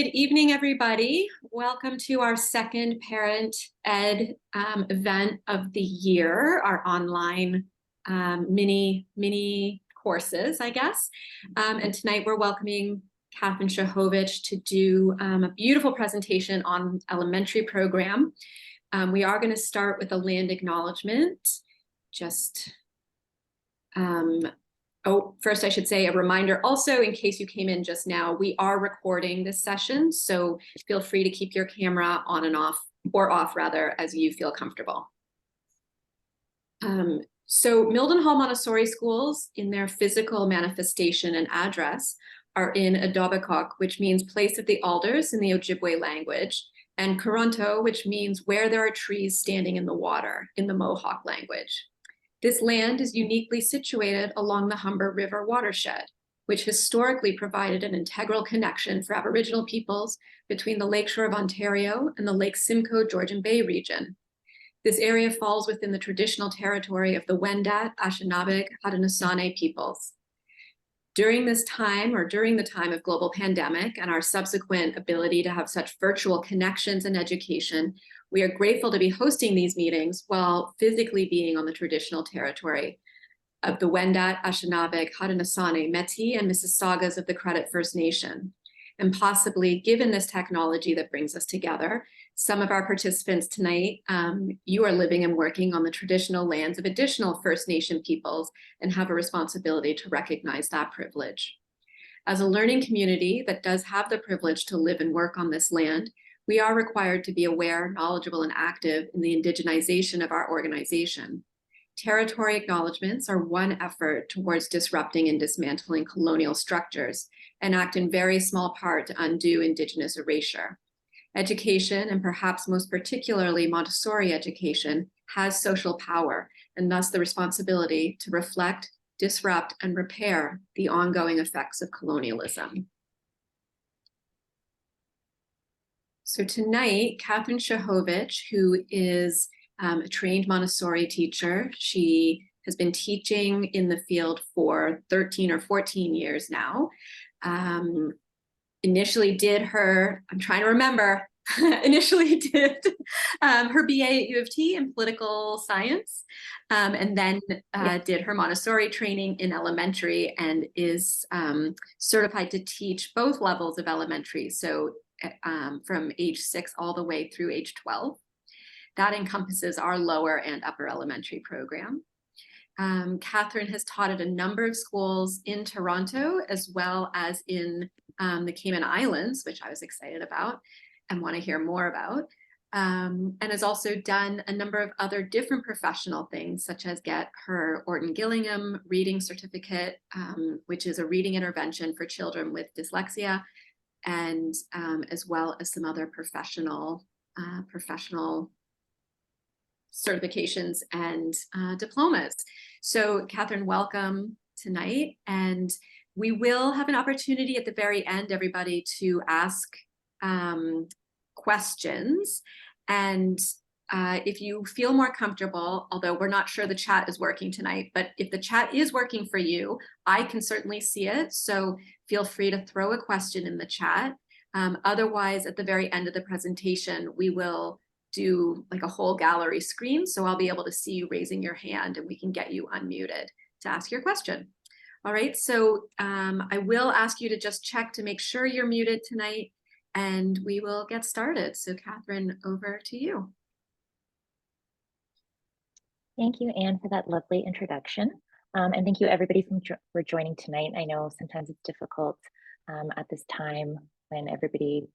Good evening, everybody. Welcome to our second Parent Ed event of the year, our online mini courses, I guess. And tonight we're welcoming Catherine Shahovich to do a beautiful presentation on elementary program. We are going to start with a land acknowledgement. First I should say a reminder also, in case you came in just now, we are recording this session, so feel free to keep your camera on and off, or off rather, as you feel comfortable. So Mildenhall Montessori schools, in their physical manifestation and address, are in Etobicoke, which means place of the alders in the Ojibwe language, and Toronto, which means where there are trees standing in the water in the Mohawk language. This land is uniquely situated along the Humber River watershed, which historically provided an integral connection for Aboriginal peoples between the lakeshore of Ontario and the Lake Simcoe Georgian Bay region. This area falls within the traditional territory of the Wendat, Anishinaabe, Haudenosaunee peoples. During the time of global pandemic and our subsequent ability to have such virtual connections and education, we are grateful to be hosting these meetings while physically being on the traditional territory of the Wendat, Anishinaabe, Haudenosaunee, Métis, and Mississaugas of the Credit First Nation. And possibly, given this technology that brings us together, some of our participants tonight, you are living and working on the traditional lands of additional First Nation peoples and have a responsibility to recognize that privilege. As a learning community that does have the privilege to live and work on this land, we are required to be aware, knowledgeable, and active in the indigenization of our organization. Territory acknowledgements are one effort towards disrupting and dismantling colonial structures and act in very small part to undo Indigenous erasure. Education, and perhaps most particularly Montessori education, has social power and thus the responsibility to reflect, disrupt, and repair the ongoing effects of colonialism. So tonight, Catherine Shahovich, who is a trained Montessori teacher, she has been teaching in the field for 13 or 14 years now. Initially did her, I'm trying to remember, initially did her BA at U of T in political science, and then did her Montessori training in elementary and is certified to teach both levels of elementary, so from age 6 all the way through age 12. That encompasses our lower and upper elementary program. Catherine has taught at a number of schools in Toronto, as well as in the Cayman Islands, which I was excited about and want to hear more about, and has also done a number of other different professional things, such as get her Orton Gillingham reading certificate, which is a reading intervention for children with dyslexia, and as well as some other professional certifications and diplomas. So Catherine, welcome tonight. And we will have an opportunity at the very end, everybody, to ask questions. And if you feel more comfortable, although we're not sure the chat is working tonight, but if the chat is working for you, I can certainly see it. So feel free to throw a question in the chat. Otherwise, at the very end of the presentation, we will do like a whole gallery screen. So I'll be able to see you raising your hand and we can get you unmuted to ask your question. All right, so I will ask you to just check to make sure you're muted tonight and we will get started. So Catherine, over to you. Thank you, Anne, for that lovely introduction. And thank you everybody for joining tonight. I know sometimes it's difficult at this time when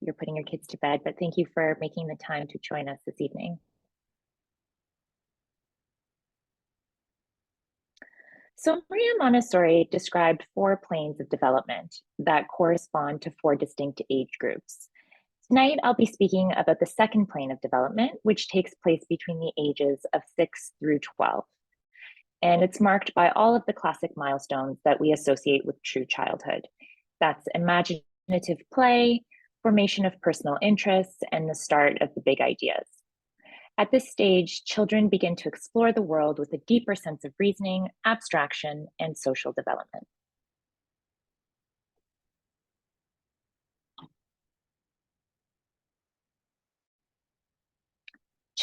you're putting your kids to bed, but thank you for making the time to join us this evening. So Maria Montessori described 4 planes of development that correspond to 4 distinct age groups. Tonight, I'll be speaking about the second plane of development, which takes place between the ages of 6 through 12. And it's marked by all of the classic milestones that we associate with true childhood. That's imaginative play, formation of personal interests, and the start of the big ideas. At this stage, children begin to explore the world with a deeper sense of reasoning, abstraction, and social development.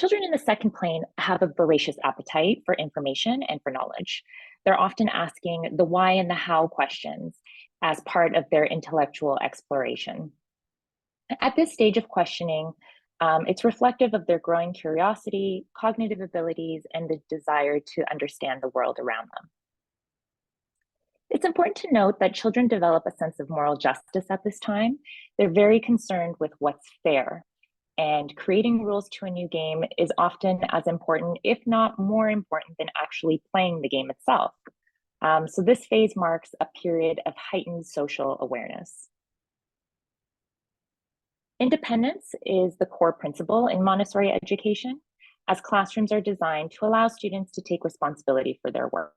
Children in the second plane have a voracious appetite for information and for knowledge. They're often asking the why and the how questions as part of their intellectual exploration. At this stage of questioning, it's reflective of their growing curiosity, cognitive abilities, and the desire to understand the world around them. It's important to note that children develop a sense of moral justice at this time. They're very concerned with what's fair, and creating rules to a new game is often as important, if not more important, than actually playing the game itself. So this phase marks a period of heightened social awareness. Independence is the core principle in Montessori education, as classrooms are designed to allow students to take responsibility for their work.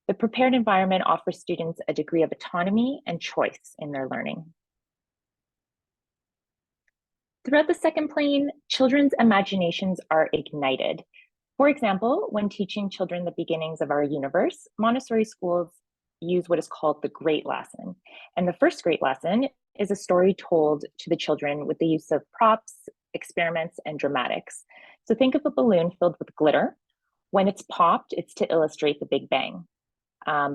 The prepared environment offers students a degree of autonomy and choice in their learning. Throughout the second plane, children's imaginations are ignited. For example, when teaching children the beginnings of our universe, Montessori schools use what is called the Great Lesson. And the first Great Lesson is a story told to the children with the use of props, experiments, and dramatics. So think of a balloon filled with glitter. When it's popped, it's to illustrate the Big Bang.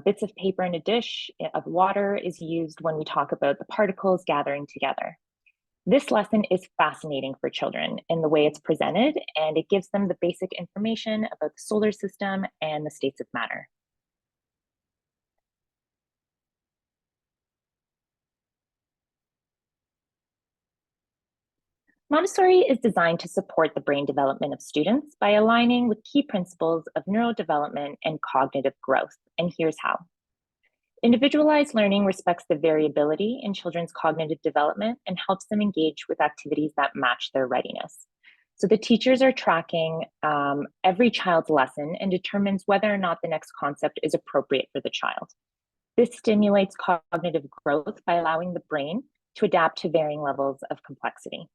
Bits of paper in a dish of water is used when we talk about the particles gathering together. This lesson is fascinating for children in the way it's presented, and it gives them the basic information about the solar system and the states of matter. Montessori is designed to support the brain development of students by aligning with key principles of neurodevelopment and cognitive growth, and here's how. Individualized learning respects the variability in children's cognitive development and helps them engage with activities that match their readiness. So the teachers are tracking every child's lesson and determines whether or not the next concept is appropriate for the child. This stimulates cognitive growth by allowing the brain to adapt to varying levels of complexity.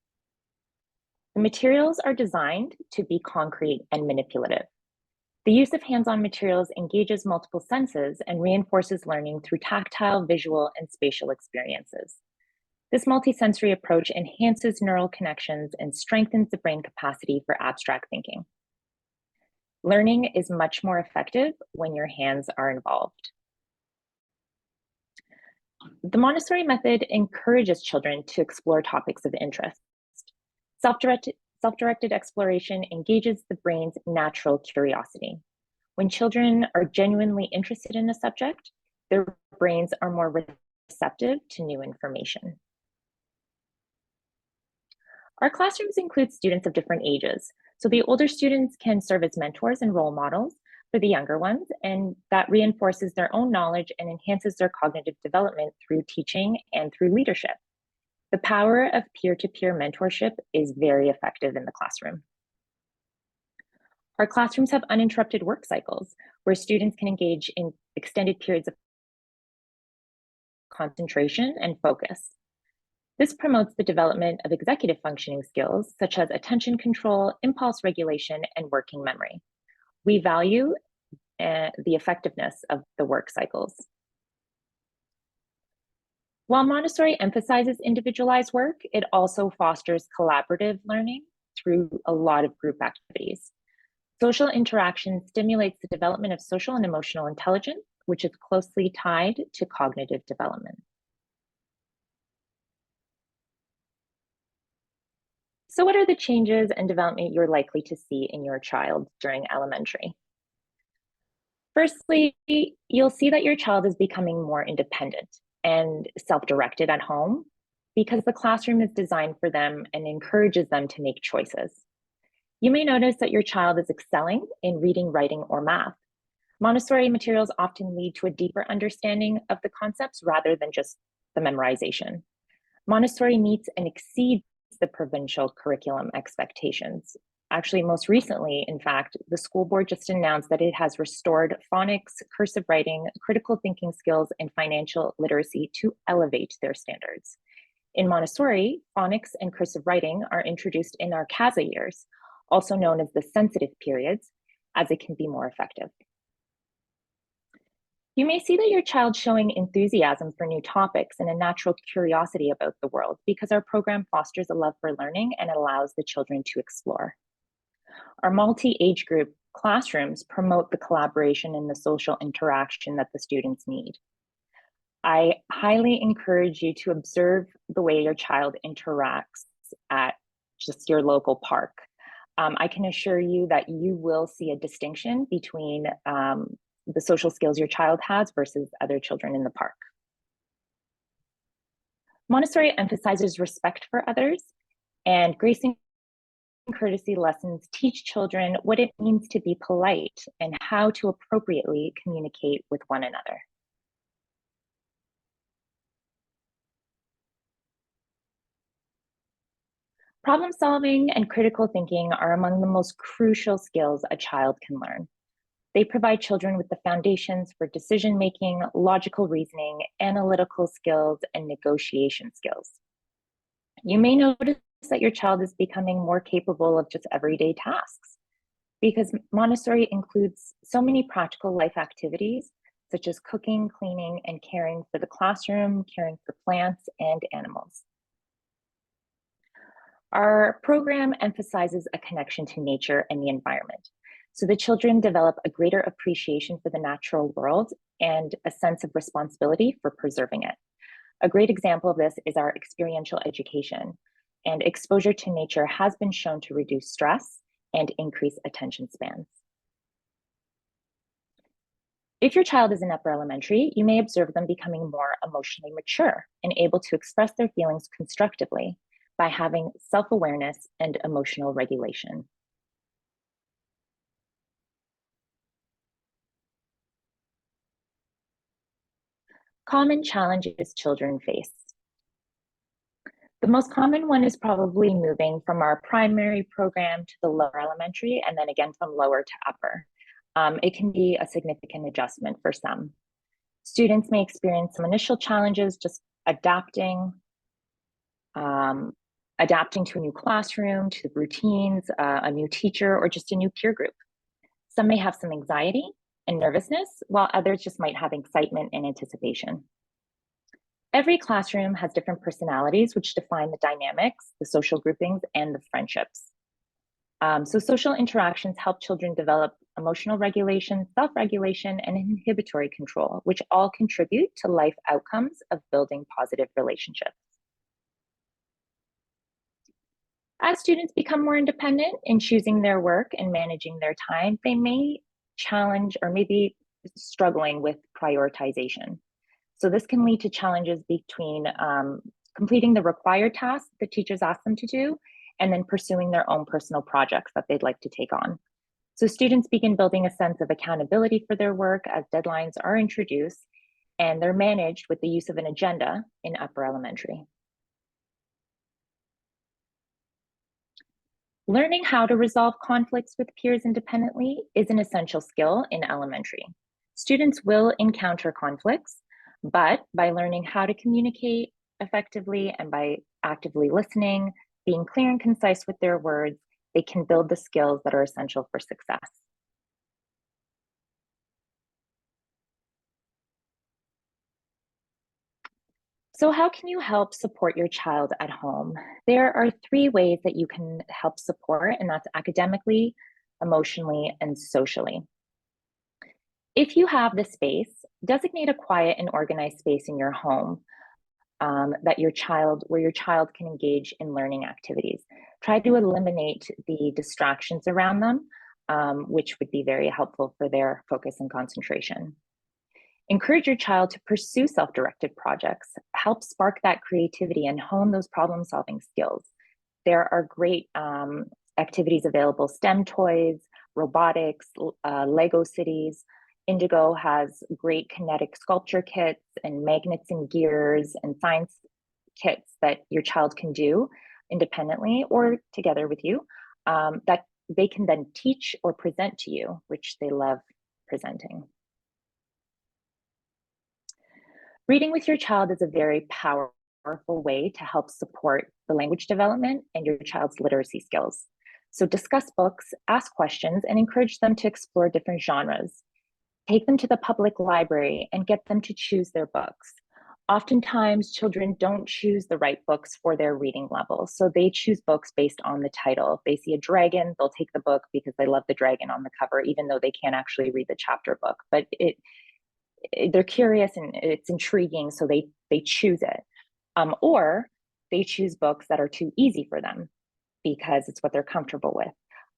The materials are designed to be concrete and manipulative. The use of hands-on materials engages multiple senses and reinforces learning through tactile, visual, and spatial experiences. This multisensory approach enhances neural connections and strengthens the brain capacity for abstract thinking. Learning is much more effective when your hands are involved. The Montessori method encourages children to explore topics of interest. Self-directed exploration engages the brain's natural curiosity. When children are genuinely interested in a subject, their brains are more receptive to new information. Our classrooms include students of different ages, so the older students can serve as mentors and role models for the younger ones, and that reinforces their own knowledge and enhances their cognitive development through teaching and through leadership. The power of peer-to-peer mentorship is very effective in the classroom. Our classrooms have uninterrupted work cycles where students can engage in extended periods of concentration and focus. This promotes the development of executive functioning skills such as attention control, impulse regulation, and working memory. We value the effectiveness of the work cycles. While Montessori emphasizes individualized work, it also fosters collaborative learning through a lot of group activities. Social interaction stimulates the development of social and emotional intelligence, which is closely tied to cognitive development. So what are the changes and development you're likely to see in your child during elementary? Firstly, you'll see that your child is becoming more independent and self-directed at home because the classroom is designed for them and encourages them to make choices. You may notice that your child is excelling in reading, writing, or math. Montessori materials often lead to a deeper understanding of the concepts rather than just the memorization. Montessori meets and exceeds the provincial curriculum expectations. Actually, most recently, in fact, the school board just announced that it has restored phonics, cursive writing, critical thinking skills, and financial literacy to elevate their standards. In Montessori, phonics and cursive writing are introduced in our CASA years, also known as the sensitive periods, as it can be more effective. You may see that your child's showing enthusiasm for new topics and a natural curiosity about the world because our program fosters a love for learning and allows the children to explore. Our multi-age group classrooms promote the collaboration and the social interaction that the students need. I highly encourage you to observe the way your child interacts at just your local park. I can assure you that you will see a distinction between the social skills your child has versus other children in the park. Montessori emphasizes respect for others, and grace and courtesy lessons teach children what it means to be polite and how to appropriately communicate with one another. Problem solving and critical thinking are among the most crucial skills a child can learn. They provide children with the foundations for decision making, logical reasoning, analytical skills, and negotiation skills. You may notice that your child is becoming more capable of just everyday tasks because Montessori includes so many practical life activities, such as cooking, cleaning, and caring for the classroom, caring for plants and animals. Our program emphasizes a connection to nature and the environment. So the children develop a greater appreciation for the natural world and a sense of responsibility for preserving it. A great example of this is our experiential education, and exposure to nature has been shown to reduce stress and increase attention spans. If your child is in upper elementary, you may observe them becoming more emotionally mature and able to express their feelings constructively by having self-awareness and emotional regulation. Common challenges children face. The most common one is probably moving from our primary program to the lower elementary, and then again from lower to upper. It can be a significant adjustment for some. Students may experience some initial challenges just adapting to a new classroom, to routines, a new teacher, or just a new peer group. Some may have some anxiety and nervousness, while others just might have excitement and anticipation. Every classroom has different personalities, which define the dynamics, the social groupings, and the friendships. So social interactions help children develop emotional regulation, self-regulation, and inhibitory control, which all contribute to life outcomes of building positive relationships. As students become more independent in choosing their work and managing their time, they may challenge or maybe struggling with prioritization. So this can lead to challenges between completing the required tasks the teachers ask them to do, and then pursuing their own personal projects that they'd like to take on. So students begin building a sense of accountability for their work as deadlines are introduced, and they're managed with the use of an agenda in upper elementary. Learning how to resolve conflicts with peers independently is an essential skill in elementary. Students will encounter conflicts, but by learning how to communicate effectively and by actively listening, being clear and concise with their words, they can build the skills that are essential for success. So how can you help support your child at home? There are 3 ways that you can help support, and that's academically, emotionally, and socially. If you have the space, designate a quiet and organized space in your home where your child can engage in learning activities. Try to eliminate the distractions around them, which would be very helpful for their focus and concentration. Encourage your child to pursue self-directed projects, help spark that creativity and hone those problem-solving skills. There are great activities available: STEM toys, robotics, Lego cities. Indigo has great kinetic sculpture kits and magnets and gears and science kits that your child can do independently or together with you that they can then teach or present to you, which they love presenting. Reading with your child is a very powerful way to help support the language development and your child's literacy skills. So discuss books, ask questions, and encourage them to explore different genres. Take them to the public library and get them to choose their books. Oftentimes, children don't choose the right books for their reading level. So they choose books based on the title. If they see a dragon, they'll take the book because they love the dragon on the cover, even though they can't actually read the chapter book. But they're curious and it's intriguing, so they choose it. Or they choose books that are too easy for them because it's what they're comfortable with.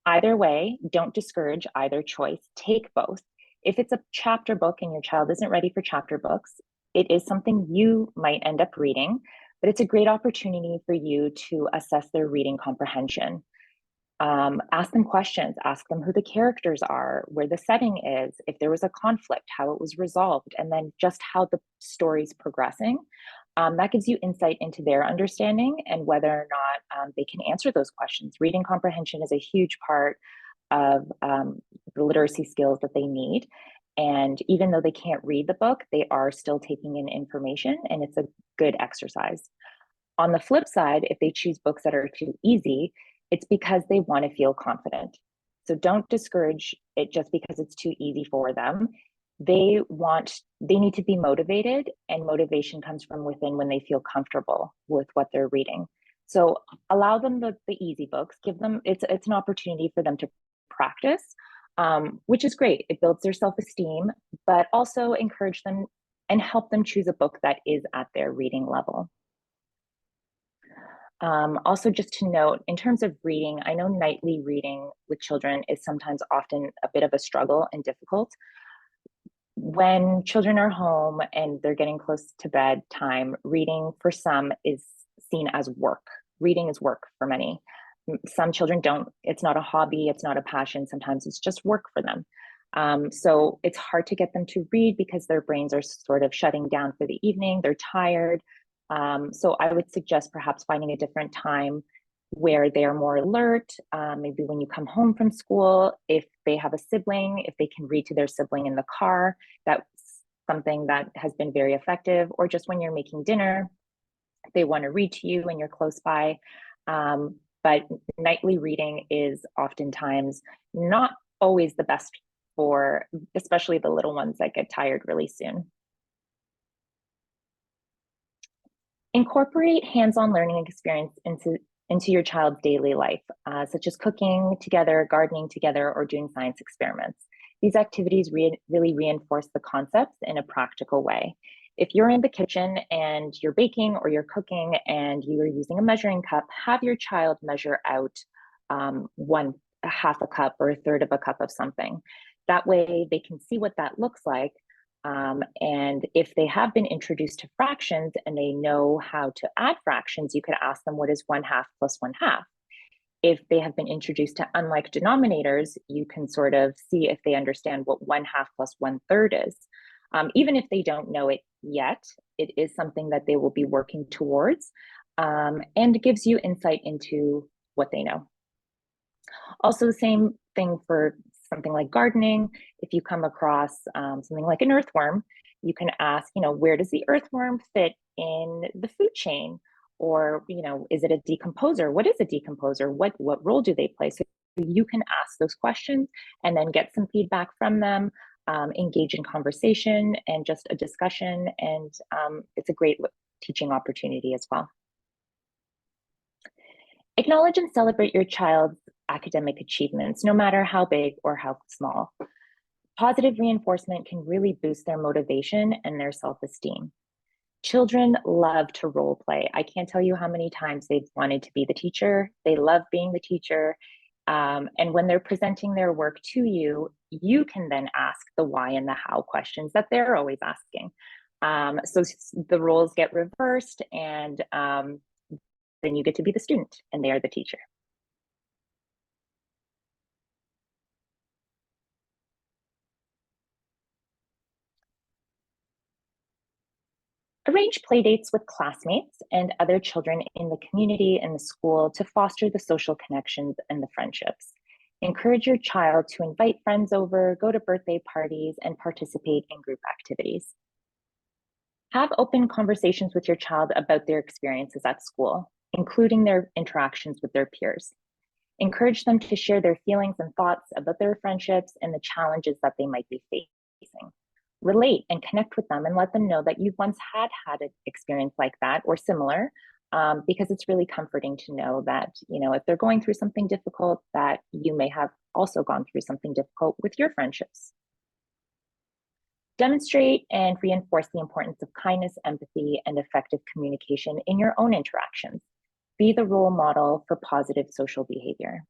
Either way, don't discourage either choice. Take both. If it's a chapter book and your child isn't ready for chapter books, it is something you might end up reading, but it's a great opportunity for you to assess their reading comprehension. Ask them questions, ask them who the characters are, where the setting is, if there was a conflict, how it was resolved, and then just how the story's progressing. That gives you insight into their understanding and whether or not they can answer those questions. Reading comprehension is a huge part of the literacy skills that they need. And even though they can't read the book, they are still taking in information, and it's a good exercise. On the flip side, if they choose books that are too easy, it's because they want to feel confident. So don't discourage it just because it's too easy for them. They need to be motivated, and motivation comes from within when they feel comfortable with what they're reading. So allow them the easy books, give them, it's an opportunity for them to practice, which is great. It builds their self-esteem, but also encourage them and help them choose a book that is at their reading level. Also, just to note, in terms of reading, I know nightly reading with children is sometimes often a bit of a struggle and difficult. When children are home and they're getting close to bedtime, reading for some is seen as work. Reading is work for many. Some children don't, it's not a hobby, it's not a passion, sometimes it's just work for them. So it's hard to get them to read because their brains are sort of shutting down for the evening, they're tired. So I would suggest perhaps finding a different time where they're more alert, maybe when you come home from school, if they have a sibling, if they can read to their sibling in the car, that's something that has been very effective, or just when you're making dinner, if they want to read to you and you're close by. But nightly reading is oftentimes not always the best for, especially the little ones that get tired really soon. Incorporate hands-on learning experience into your child's daily life, such as cooking together, gardening together, or doing science experiments. These activities really reinforce the concepts in a practical way. If you're in the kitchen and you're baking or you're cooking and you're using a measuring cup, have your child measure out a half a cup or a third of a cup of something. That way they can see what that looks like. And if they have been introduced to fractions and they know how to add fractions, you could ask them, what is 1/2 plus 1/2? If they have been introduced to unlike denominators, you can sort of see if they understand what 1/2 plus 1/3 is. Even if they don't know it yet, it is something that they will be working towards, and gives you insight into what they know. Also, the same thing for something like gardening. If you come across something like an earthworm, you can ask, where does the earthworm fit in the food chain? Or, is it a decomposer? What is a decomposer? What role do they play? So you can ask those questions and then get some feedback from them, engage in conversation and just a discussion. And it's a great teaching opportunity as well. Acknowledge and celebrate your child's academic achievements, no matter how big or how small. Positive reinforcement can really boost their motivation and their self-esteem. Children love to role play. I can't tell you how many times they've wanted to be the teacher. They love being the teacher. And when they're presenting their work to you, you can then ask the why and the how questions that they're always asking. So the roles get reversed, and then you get to be the student and they are the teacher. Arrange playdates with classmates and other children in the community and the school to foster the social connections and the friendships. Encourage your child to invite friends over, go to birthday parties, and participate in group activities. Have open conversations with your child about their experiences at school, including their interactions with their peers. Encourage them to share their feelings and thoughts about their friendships and the challenges that they might be facing. relate and connect with them and let them know that you've once had an experience like that or similar, because it's really comforting to know that, if they're going through something difficult, that you may have also gone through something difficult with your friendships. Demonstrate and reinforce the importance of kindness, empathy, and effective communication in your own interactions. Be the role model for positive social behavior.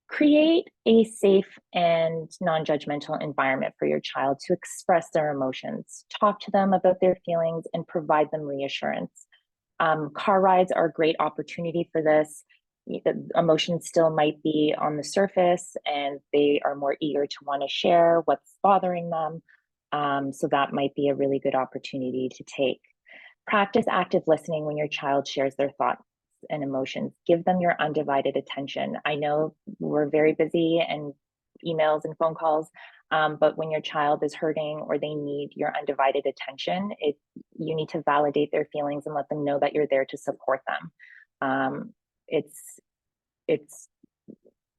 Create a safe and non-judgmental environment for your child to express their emotions. Talk to them about their feelings and provide them reassurance. Car rides are a great opportunity for this. The emotions still might be on the surface and they are more eager to want to share what's bothering them. So that might be a really good opportunity to take. Practice active listening when your child shares their thoughts and emotions. Give them your undivided attention. I know we're very busy and emails and phone calls, but when your child is hurting or they need your undivided attention, you need to validate their feelings and let them know that you're there to support them. It's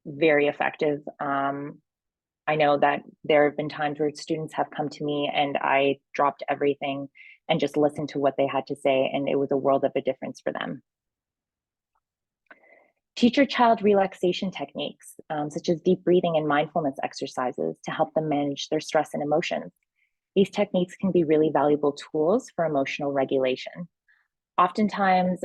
very effective. I know that there have been times where students have come to me and I dropped everything and just listened to what they had to say, and it was a world of a difference for them. Teach your child relaxation techniques, such as deep breathing and mindfulness exercises to help them manage their stress and emotions. These techniques can be really valuable tools for emotional regulation. Oftentimes,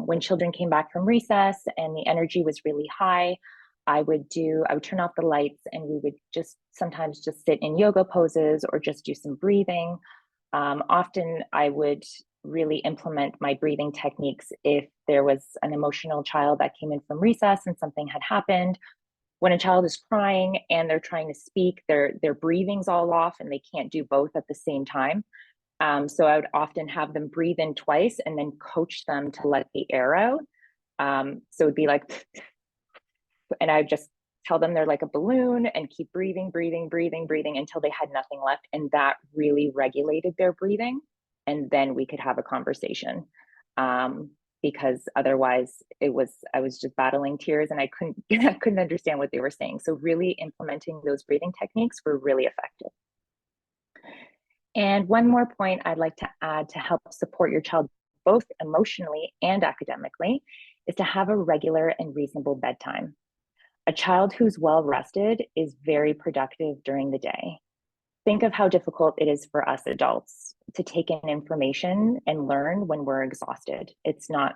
when children came back from recess and the energy was really high, I would turn off the lights and we would sometimes just sit in yoga poses or just do some breathing. Often I would really implement my breathing techniques if there was an emotional child that came in from recess and something had happened. When a child is crying and they're trying to speak, their breathing's all off and they can't do both at the same time. So I would often have them breathe in twice and then coach them to let the air out. So it'd be like, and I would just tell them they're like a balloon and keep breathing, breathing, breathing, breathing until they had nothing left. And that really regulated their breathing. And then we could have a conversation. Because otherwise I was just battling tears and I couldn't understand what they were saying. So really implementing those breathing techniques were really effective. And one more point I'd like to add to help support your child both emotionally and academically is to have a regular and reasonable bedtime. A child who's well rested is very productive during the day. Think of how difficult it is for us adults to take in information and learn when we're exhausted. It's not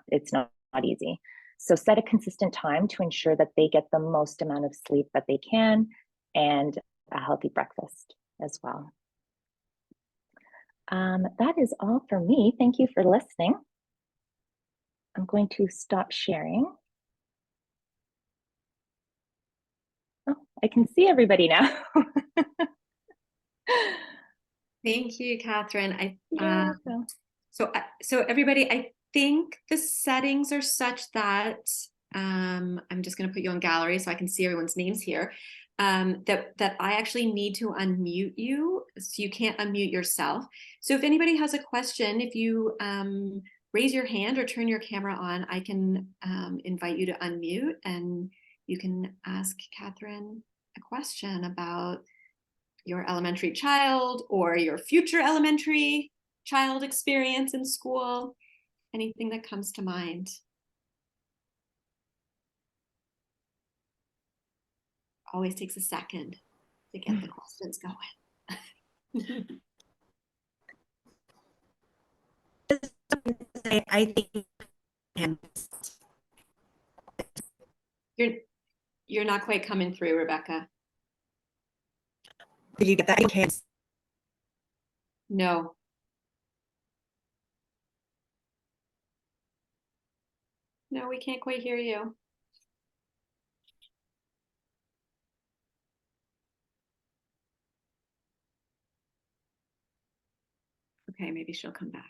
easy. So set a consistent time to ensure that they get the most amount of sleep that they can and a healthy breakfast as well. That is all for me. Thank you for listening. I'm going to stop sharing. Oh, I can see everybody now. Thank you, Catherine. Yeah, So everybody, I think the settings are such that I'm just going to put you on gallery so I can see everyone's names here. That I actually need to unmute you, so you can't unmute yourself. So if anybody has a question, if you raise your hand or turn your camera on, I can invite you to unmute and you can ask Catherine a question about your elementary child or your future elementary child experience in school, anything that comes to mind. Always takes a second to get the questions going. I think You're not quite coming through, Rebecca. did you get that? Okay. No. No, we can't quite hear you. Okay, maybe she'll come back.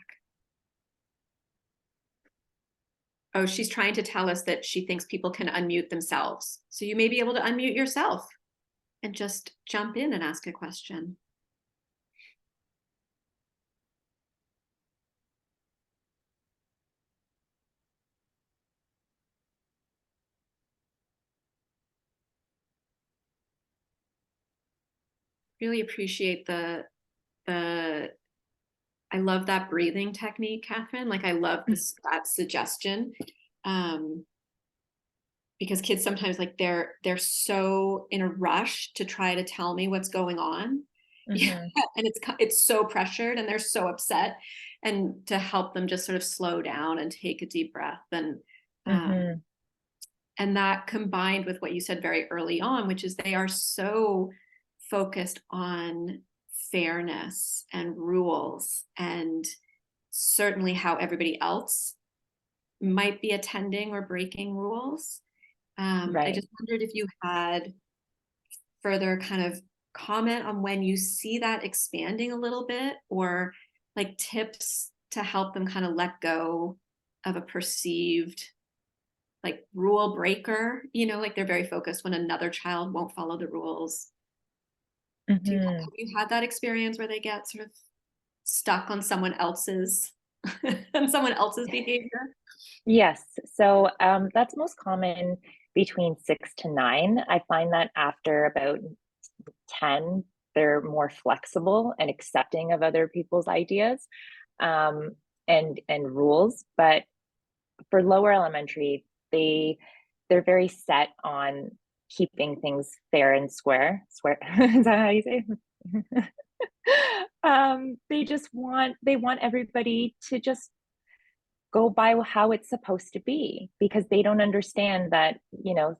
Oh, she's trying to tell us that she thinks people can unmute themselves. So you may be able to unmute yourself and just jump in and ask a question. really appreciate the I love that breathing technique, Catherine. Like I love this that suggestion. Um, because kids sometimes like they're so in a rush to try to tell me what's going on. Yeah, Mhm. and it's so pressured and they're so upset, and to help them just sort of slow down and take a deep breath, Mhm. and that combined with what you said very early on, which is they are so focused on fairness and rules and certainly how everybody else might be attending or breaking rules. I Right. just wondered if you had further kind of comment on when you see that expanding a little bit, or like tips to help them kind of let go of a perceived like rule breaker, like they're very focused when another child won't follow the rules. Mhm. Have you had that experience where they get sort of stuck on someone else's on someone else's behavior? Yes. So that's most common between 6 to 9. I find that after about 10, they're more flexible and accepting of other people's ideas um, and rules. But for lower elementary, they they're very set on keeping things fair and square. Square is that how you say it? They want everybody to just go by how it's supposed to be because they don't understand that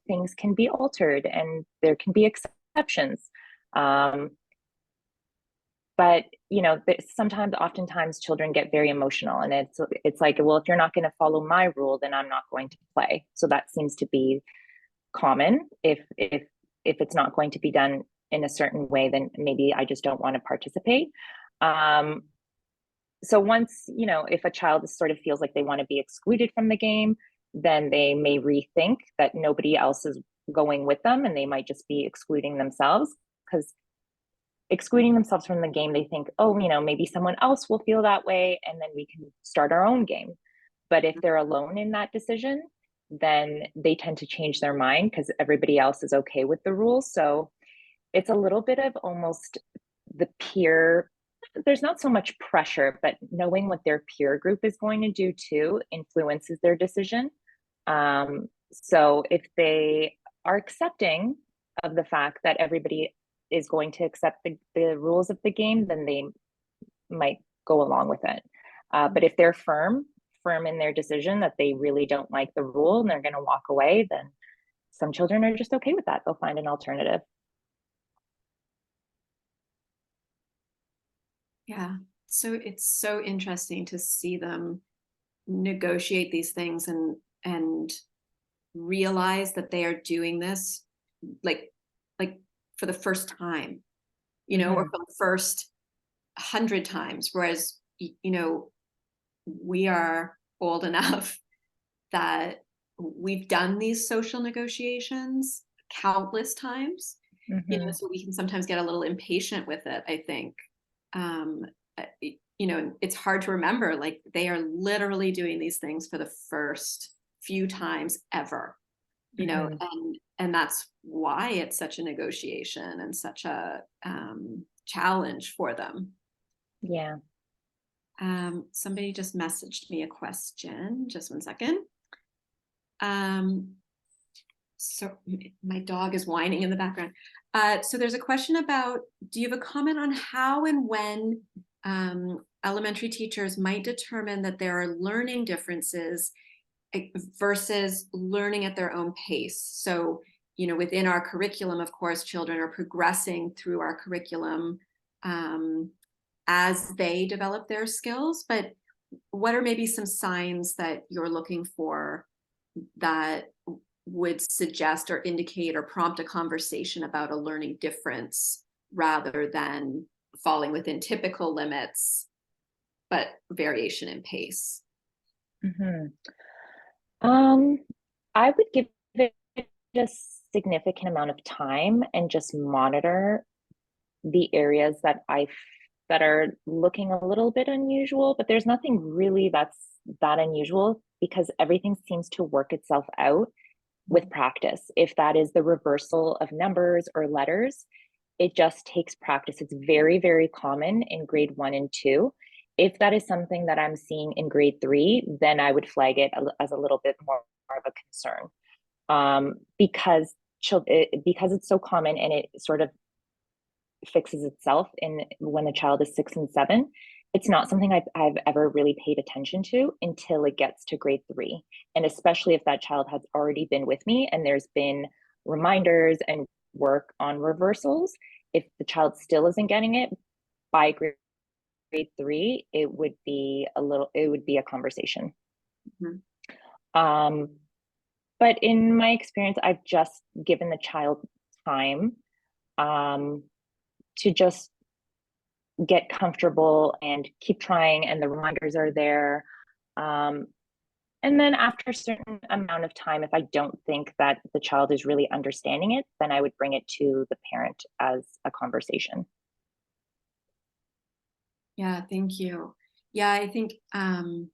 things can be altered and there can be exceptions. Um, but sometimes oftentimes children get very emotional and it's like, well, if you're not going to follow my rule, then I'm not going to play. So that seems to be common. If it's not going to be done in a certain way, then maybe I just don't want to participate. um, so once if a child sort of feels like they want to be excluded from the game, then they may rethink that nobody else is going with them and they might just be excluding themselves, because excluding themselves from the game, they think, oh, maybe someone else will feel that way and then we can start our own game. But if they're alone in that decision, then they tend to change their mind because everybody else is okay with the rules. So it's a little bit of almost the peer, there's not so much pressure, but knowing what their peer group is going to do too influences their decision. So if they are accepting of the fact that everybody is going to accept the rules of the game, then they might go along with it. But if they're firm in their decision that they really don't like the rule and they're going to walk away, then some children are just okay with that. They'll find an alternative. Yeah. So it's so interesting to see them negotiate these things and realize that they are doing this like like for the first time, or Mm-hmm. for the first 100 times, whereas we are old enough that we've done these social negotiations countless times, Mm-hmm. so we can sometimes get a little impatient with it, I think. um it's hard to remember, like they are literally doing these things for the first few times ever, Mm-hmm. and that's why it's such a negotiation and such a challenge for them. Yeah. Somebody just messaged me a question, just one second. um so my dog is whining in the background. So there's a question about, do you have a comment on how and when elementary teachers might determine that there are learning differences versus learning at their own pace? So, within our curriculum, of course, children are progressing through our curriculum um, as they develop their skills, but what are maybe some signs that you're looking for that would suggest or indicate or prompt a conversation about a learning difference rather than falling within typical limits, but variation in pace? Mm-hmm. Um, I would give it a significant amount of time and just monitor the areas that are looking a little bit unusual, but there's nothing really that's that unusual because everything seems to work itself out with practice. If that is the reversal of numbers or letters, It just takes practice. It's very, very common in grade 1 and 2. If that is something that I'm seeing in grade 3, then I would flag it as a little bit more of a concern, because it's so common and it sort of fixes itself in when the child is 6 and 7. It's not something I've ever really paid attention to until it gets to grade 3. And especially if that child has already been with me and there's been reminders and work on reversals. If the child still isn't getting it by grade 3, it would be a conversation. Mhm. But in my experience, I've just given the child time to just get comfortable and keep trying, and the reminders are there. And then after a certain amount of time, if I don't think that the child is really understanding it, then I would bring it to the parent as a conversation. Yeah, thank you. Yeah, I think I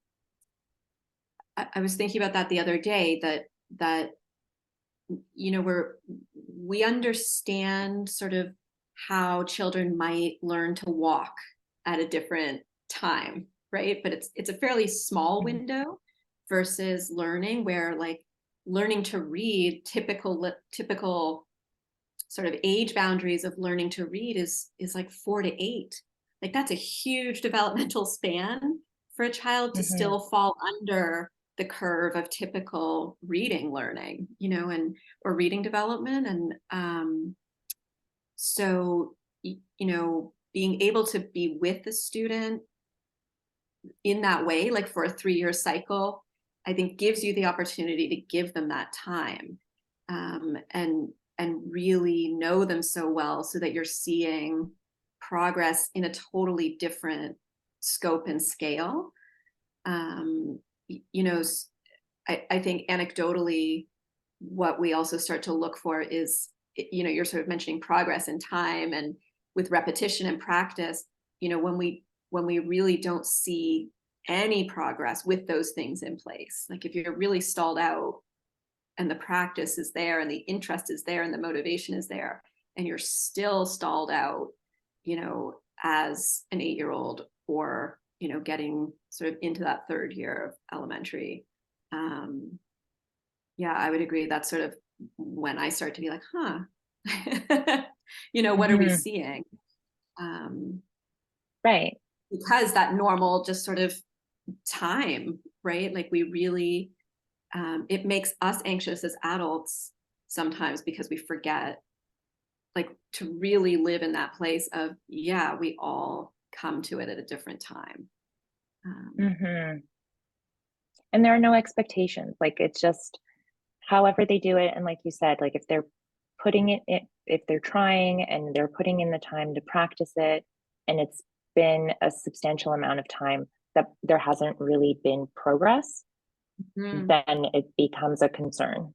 was thinking about that the other day, that we understand sort of how children might learn to walk at a different time, right? But it's a fairly small window versus learning, where like learning to read, typical sort of age boundaries of learning to read is like 4 to 8. Like that's a huge developmental span for a child to still fall under the curve of typical reading learning, and or reading development. And so being able to be with the student in that way, like for a 3-year cycle, I think gives you the opportunity to give them that time, and really know them so well, so that you're seeing progress in a totally different scope and scale. I think anecdotally, what we also start to look for is, you're sort of mentioning progress in time, and with repetition and practice, when we really don't see any progress with those things in place, like if you're really stalled out and the practice is there and the interest is there and the motivation is there, and you're still stalled out, as an 8-year-old, or, getting sort of into that 3rd year of elementary. Yeah, I would agree. That's sort of when I start to be like, what are we seeing? Right. Because that normal just sort of time, right? Like we really, it makes us anxious as adults sometimes, because we forget, like, to really live in that place of, yeah, we all come to it at a different time. And there are no expectations. Like it's just however they do it. And like you said, like if they're if they're trying and they're putting in the time to practice it, and it's been a substantial amount of time that there hasn't really been progress, then it becomes a concern.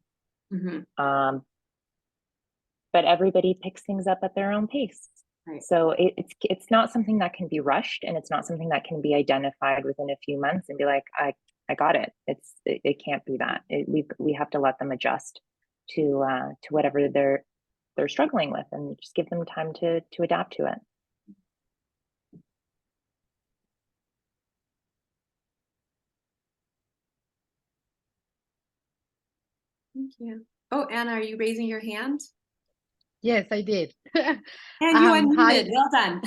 But everybody picks things up at their own pace. Right. So it's not something that can be rushed, and it's not something that can be identified within a few months and be like, I got it. It can't be that. We have to let them adjust to whatever they're struggling with, and just give them time to adapt to it. Thank you. Oh, Anna, are you raising your hand? Yes, I did. And you unmuted. Hi. Well done.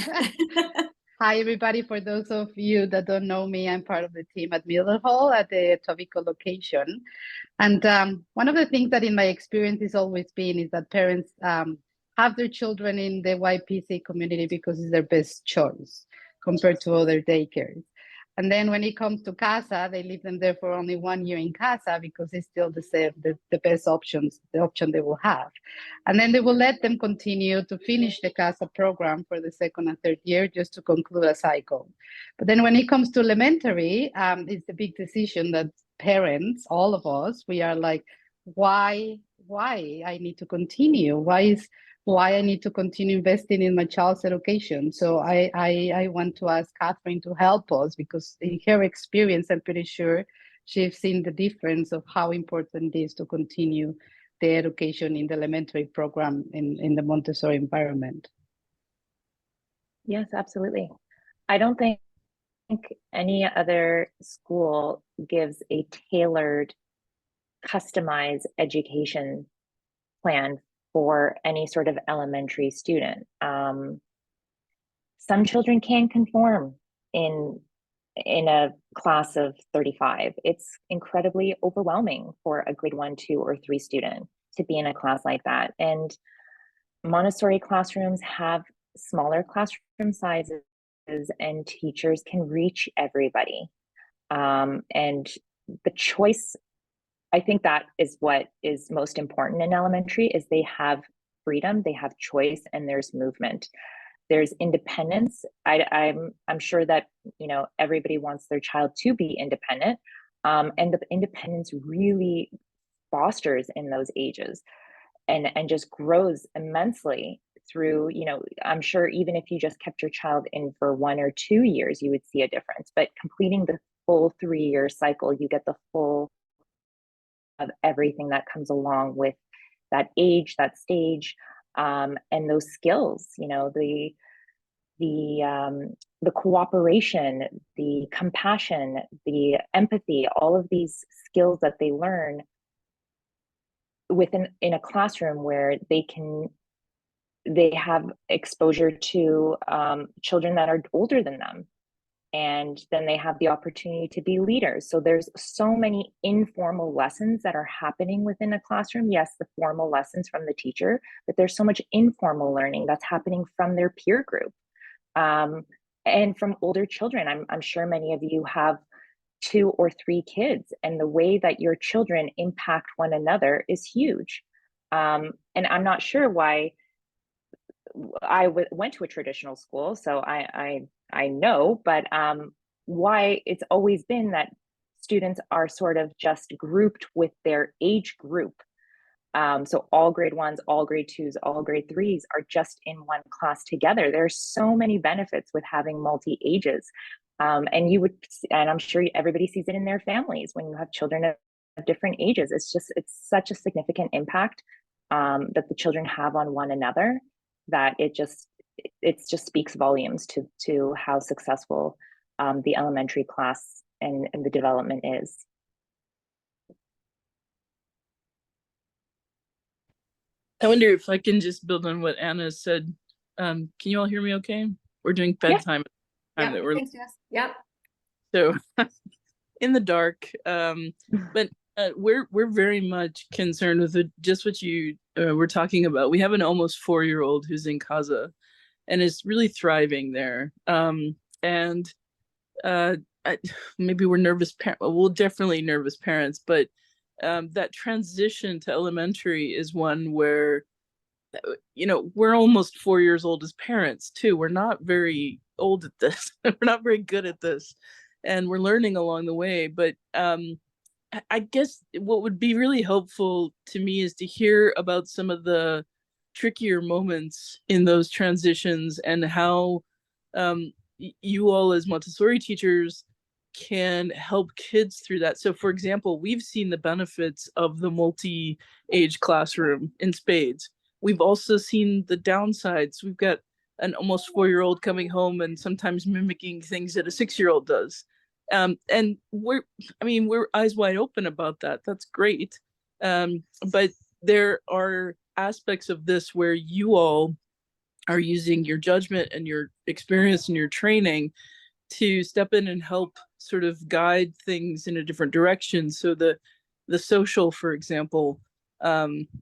Hi, everybody. For those of you that don't know me, I'm part of the team at Millerhall at the Etobicoke location. And one of the things that in my experience has always been is that parents have their children in the YPC community because it's their best choice compared to other daycares. And then when it comes to CASA, they leave them there for only 1 year in CASA because it's still the best options, the option they will have. And then they will let them continue to finish the CASA program for the 2nd and 3rd year just to conclude a cycle. But then when it comes to elementary, it's a big decision that parents, all of us, we are like, why I need to continue? Why I need to continue investing in my child's education? So I want to ask Catherine to help us, because in her experience, I'm pretty sure she's seen the difference of how important it is to continue the education in the elementary program in the Montessori environment. Yes, absolutely. I don't think any other school gives a tailored, customized education plan for any sort of elementary student. Some children can conform in a class of 35. It's incredibly overwhelming for a grade 1, 2, or 3 student to be in a class like that. And Montessori classrooms have smaller classroom sizes and teachers can reach everybody. And the choice, I think that is what is most important in elementary is they have freedom, they have choice, and there's movement. There's independence. I'm sure that everybody wants their child to be independent, and the independence really fosters in those ages, and just grows immensely through. I'm sure even if you just kept your child in for 1 or 2 years, you would see a difference. But completing the full 3-year cycle, you get the full of everything that comes along with that age, that stage, and those skills. The cooperation, the compassion, the empathy, all of these skills that they learn in a classroom where they have exposure to children that are older than them, and then they have the opportunity to be leaders. So there's so many informal lessons that are happening within a classroom. Yes, the formal lessons from the teacher, but there's so much informal learning that's happening from their peer group, and from older children. I'm sure many of you have 2 or 3 kids, and the way that your children impact one another is huge. And I'm not sure why went to a traditional school, so I know, but why it's always been that students are sort of just grouped with their age group. So all grade 1s, all grade 2s, all grade 3s are just in one class together. There's so many benefits with having multi ages. And I'm sure everybody sees it in their families when you have children of different ages. It's such a significant impact that the children have on one another, that it just speaks volumes to how successful the elementary class and the development is. I wonder if I can just build on what Anna said. Can you all hear me okay? We're doing bedtime. Yeah, That we're thanks, Jess. Yep. so in the dark. But we're very much concerned with just what you were talking about. We have an almost 4-year-old who's in Casa and is really thriving there. And maybe we're nervous parents. Well, we're definitely nervous parents, but that transition to elementary is one where we're almost 4 years old as parents too. We're not very old at this. We're not very good at this, and we're learning along the way. But I guess what would be really helpful to me is to hear about some of the trickier moments in those transitions, and how you all as Montessori teachers can help kids through that. So for example, we've seen the benefits of the multi-age classroom in spades. We've also seen the downsides. We've got an almost 4-year-old coming home and sometimes mimicking things that a 6-year-old does. And we're eyes wide open about that. That's great. But there are aspects of this where you all are using your judgment and your experience and your training to step in and help sort of guide things in a different direction. So the social, for example, not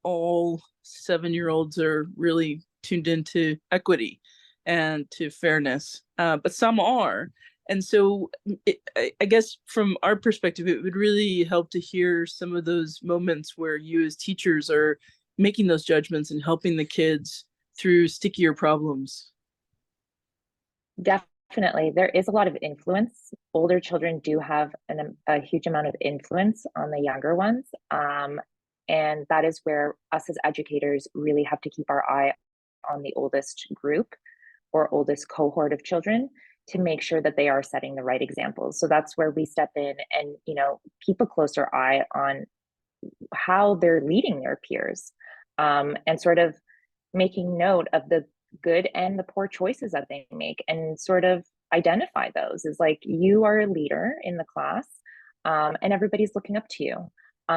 all 7-year-olds are really tuned into equity and to fairness, but some are. And so I guess from our perspective, it would really help to hear some of those moments where you as teachers are making those judgments and helping the kids through stickier problems. Definitely. There is a lot of influence. Older children do have a huge amount of influence on the younger ones. And that is where us as educators really have to keep our eye on the oldest group or oldest cohort of children to make sure that they are setting the right examples. So that's where we step in and, keep a closer eye on how they're leading their peers, and sort of making note of good and the poor choices that they make, and sort of identify those as like, you are a leader in the class, and everybody's looking up to you.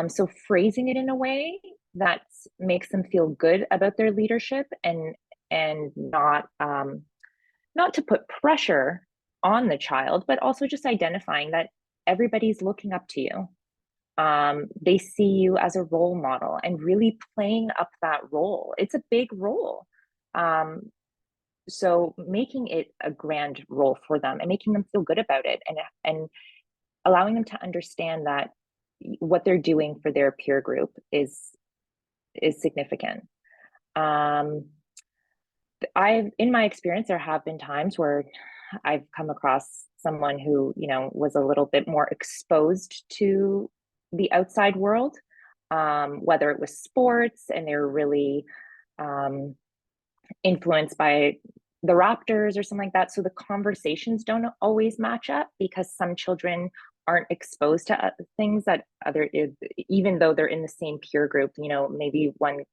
So phrasing it in a way that makes them feel good about their leadership, and not to put pressure on the child, but also just identifying that everybody's looking up to you. They see you as a role model, and really playing up that role. It's a big role. So making it a grand role for them and making them feel good about it, and allowing them to understand that what they're doing for their peer group is significant. In my experience, there have been times where I've come across someone who, was a little bit more exposed to the outside world, whether it was sports and they're really influenced by the Raptors or something like that. So the conversations don't always match up, because some children aren't exposed to things that even though they're in the same peer group, maybe one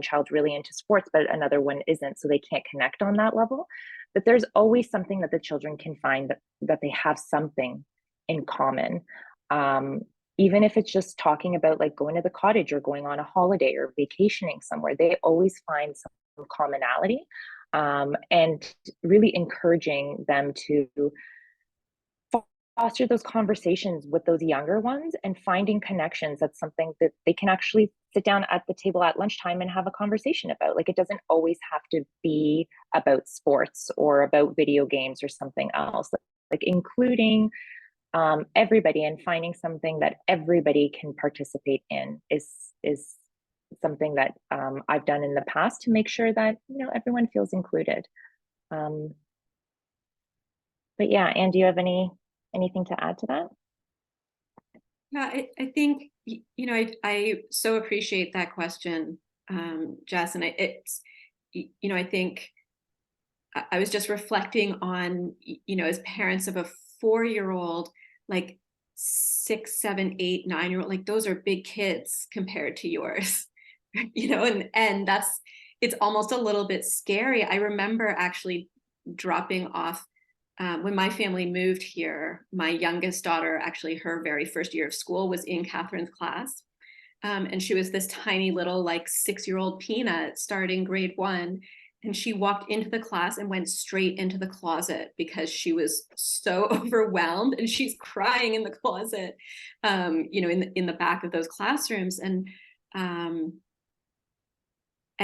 child's really into sports, but another one isn't, so they can't connect on that level. But there's always something that the children can find that they have something in common. Even if it's just talking about like going to the cottage or going on a holiday or vacationing somewhere, they always find some commonality, and really encouraging them to foster those conversations with those younger ones, and finding connections. That's something that they can actually sit down at the table at lunchtime and have a conversation about. Like, it doesn't always have to be about sports or about video games or something else. Like including everybody and finding something that everybody can participate in is something that I've done in the past to make sure that everyone feels included. But yeah, Anne, do you have anything to add to that? Yeah, I think, I so appreciate that question, Jess, and I think I was just reflecting on, as parents of a 4-year-old, like 6, 7, 8, 9-year-old, like those are big kids compared to yours, and it's almost a little bit scary. I remember actually dropping off when my family moved here. My youngest daughter, actually her very first year of school was in Catherine's class. And she was this tiny little like 6-year-old peanut starting grade 1. And she walked into the class and went straight into the closet because she was so overwhelmed, and she's crying in the closet, in the back of those classrooms. And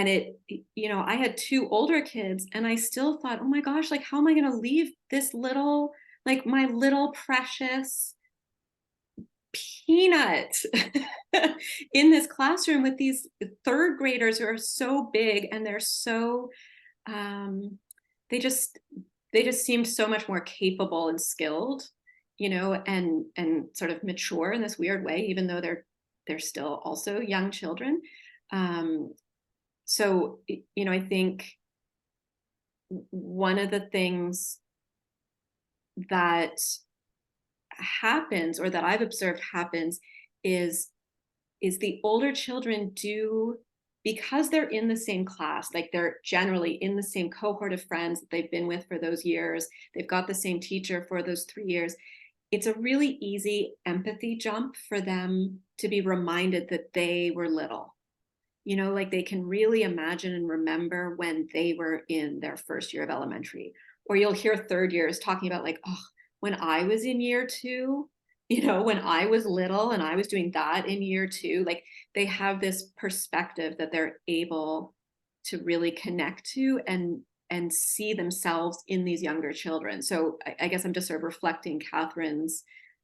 it, I had 2 older kids, and I still thought, oh my gosh, like, how am I going to leave this little, like my little precious peanut in this classroom with these 3rd graders who are so big, and they're so, they just seemed so much more capable and skilled, and sort of mature in this weird way, even though they're still also young children. So, I think one of the things that happens, or that I've observed happens, is the older children do, because they're in the same class, like they're generally in the same cohort of friends that they've been with for those years, they've got the same teacher for those 3 years, it's a really easy empathy jump for them to be reminded that they were little. Like they can really imagine and remember when they were in their first year of elementary. Or you'll hear 3rd years talking about like, oh, when I was in year 2, when I was little and I was doing that in year 2, like they have this perspective that they're able to really connect to and see themselves in these younger children. So I guess I'm just sort of reflecting Catherine's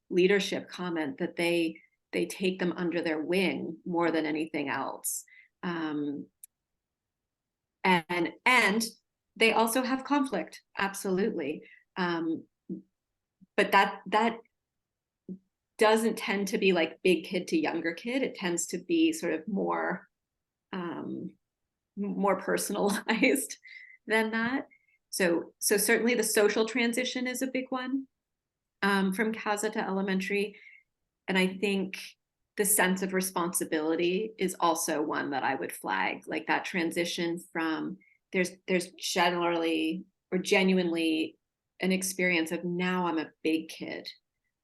leadership comment that they take them under their wing more than anything else. And they also have conflict, absolutely. But that doesn't tend to be like big kid to younger kid. It tends to be sort of more personalized than that. So certainly the social transition is a big one, from CASA to elementary. And I think the sense of responsibility is also one that I would flag, like that transition from there's generally or genuinely an experience of now I'm a big kid,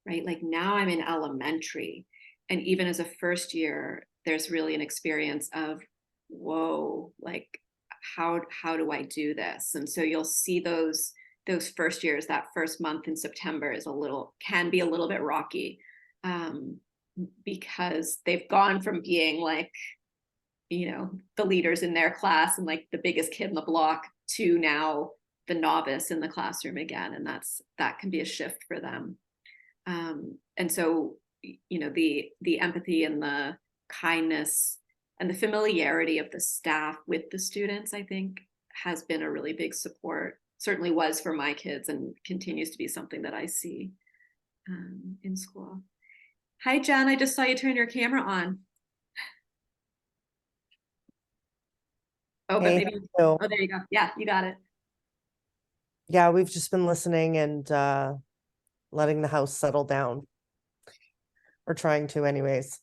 right? Like now I'm in elementary. And even as a first year, there's really an experience of, whoa, like how do I do this? And so you'll see those first years, that first month in September can be a little bit rocky, because they've gone from being like, the leaders in their class and like the biggest kid in the block to now the novice in the classroom again. And that can be a shift for them. And so, the empathy and the kindness and the familiarity of the staff with the students, I think, has been a really big support. Certainly was for my kids and continues to be something that I see in school. Hi, Jen. I just saw you turn your camera on. Oh, but Hey, maybe. how are you? Oh, there you go. Yeah, you got it. Yeah, we've just been listening and letting the house settle down. Or trying to anyways.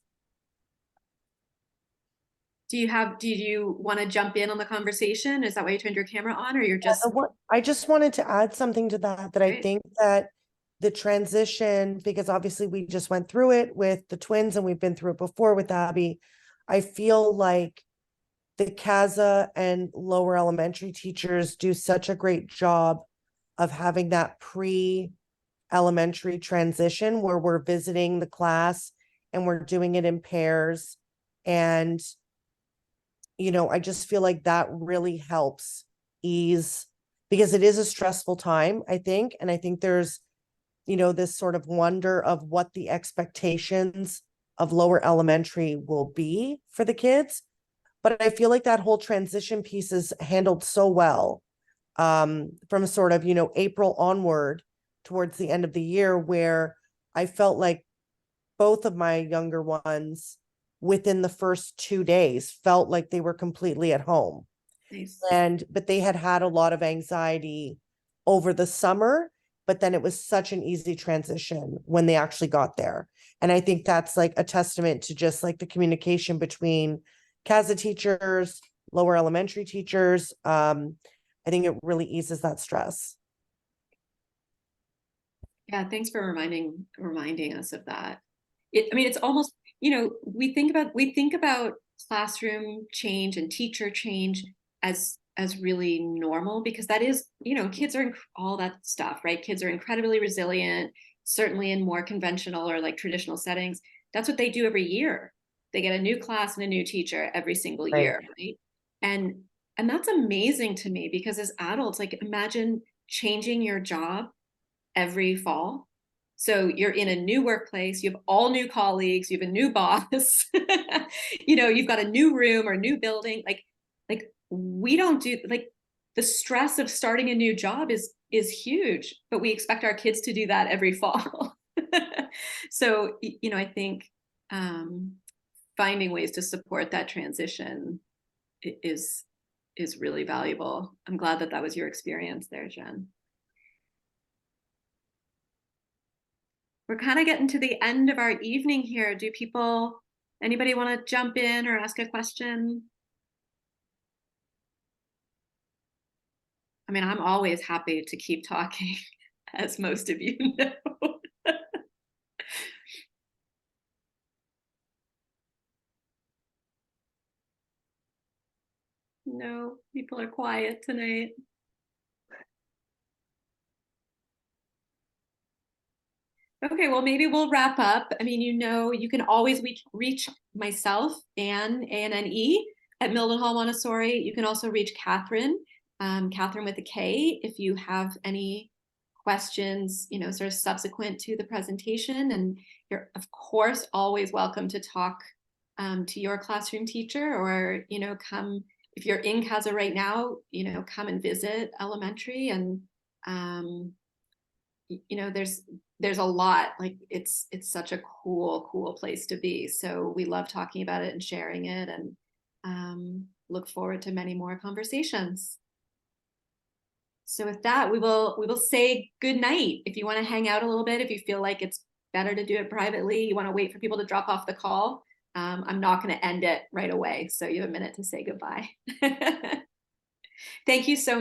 Do you want to jump in on the conversation? Is that why you turned your camera on, or you're just I just wanted to add something to that I Great. think that the transition, because obviously we just went through it with the twins and we've been through it before with Abby. I feel like the CASA and lower elementary teachers do such a great job of having that pre-elementary transition where we're visiting the class and we're doing it in pairs. And, I just feel like that really helps ease, because it is a stressful time, I think. And I think there's, this sort of wonder of what the expectations of lower elementary will be for the kids. But I feel like that whole transition piece is handled so well, from sort of, April onward towards the end of the year, where I felt like both of my younger ones within the first 2 days felt like they were completely at home. nice? But they had a lot of anxiety over the summer, but then it was such an easy transition when they actually got there. And I think that's like a testament to just like the communication between CASA teachers, lower elementary teachers. I think it really eases that stress. Yeah, thanks for reminding us of that. It's almost, we think about classroom change and teacher change as really normal, because that is, kids are all that stuff, right? Kids are incredibly resilient, certainly in more conventional or like traditional settings. That's what they do every year. They get a new class and a new teacher every single year, right? And that's amazing to me, because as adults, like imagine changing your job every fall. So you're in a new workplace, you have all new colleagues, you have a new boss, you've got a new room or new building. Like we don't do, like, the stress of starting a new job is huge, but we expect our kids to do that every fall. So, I think finding ways to support that transition is really valuable. I'm glad that was your experience there, Jen. We're kind of getting to the end of our evening here. Anybody want to jump in or ask a question? I'm always happy to keep talking, as most of you know. No, people are quiet tonight. Okay, well, maybe we'll wrap up. You can always reach myself, Anne, A-N-N-E, at Mildenhall Montessori. You can also reach Catherine, Catherine with a K, if you have any questions, sort of subsequent to the presentation. And you're, of course, always welcome to talk to your classroom teacher, or, come, if you're in CASA right now, come and visit elementary. And, there's a lot, like it's such a cool place to be. So we love talking about it and sharing it, and look forward to many more conversations. So with that, we will say good night. If you want to hang out a little bit, if you feel like it's better to do it privately, you want to wait for people to drop off the call, I'm not going to end it right away. So you have a minute to say goodbye. Thank you so much.